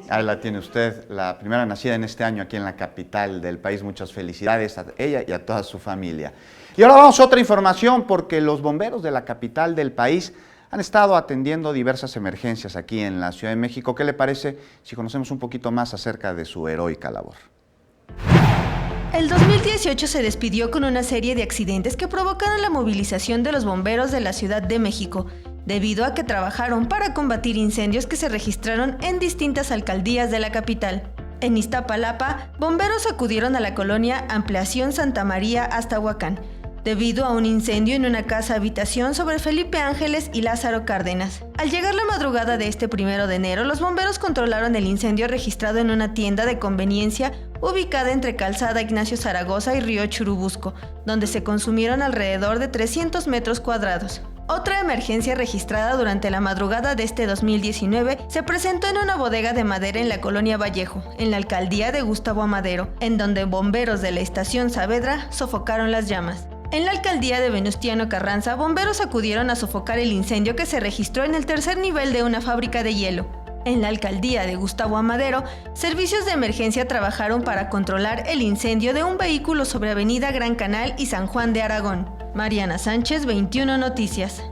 Ahí la tiene usted, la primera nacida en este año aquí en la capital del país. Muchas felicidades a ella y a toda su familia. Y ahora vamos a otra información porque los bomberos de la capital del país han estado atendiendo diversas emergencias aquí en la Ciudad de México. ¿Qué le parece si conocemos un poquito más acerca de su heroica labor? El 2018 se despidió con una serie de accidentes que provocaron la movilización de los bomberos de la Ciudad de México, debido a que trabajaron para combatir incendios que se registraron en distintas alcaldías de la capital. En Iztapalapa, bomberos acudieron a la colonia Ampliación Santa María hasta Huacán, debido a un incendio en una casa habitación sobre Felipe Ángeles y Lázaro Cárdenas. Al llegar la madrugada de este 1 de enero, los bomberos controlaron el incendio registrado en una tienda de conveniencia ubicada entre Calzada Ignacio Zaragoza y Río Churubusco, donde se consumieron alrededor de 300 metros cuadrados. Otra emergencia registrada durante la madrugada de este 2019 se presentó en una bodega de madera en la colonia Vallejo, en la alcaldía de Gustavo Amadero, en donde bomberos de la estación Saavedra sofocaron las llamas. En la alcaldía de Venustiano Carranza, bomberos acudieron a sofocar el incendio que se registró en el tercer nivel de una fábrica de hielo. En la alcaldía de Gustavo Amadero, servicios de emergencia trabajaron para controlar el incendio de un vehículo sobre Avenida Gran Canal y San Juan de Aragón. Mariana Sánchez, 21 Noticias.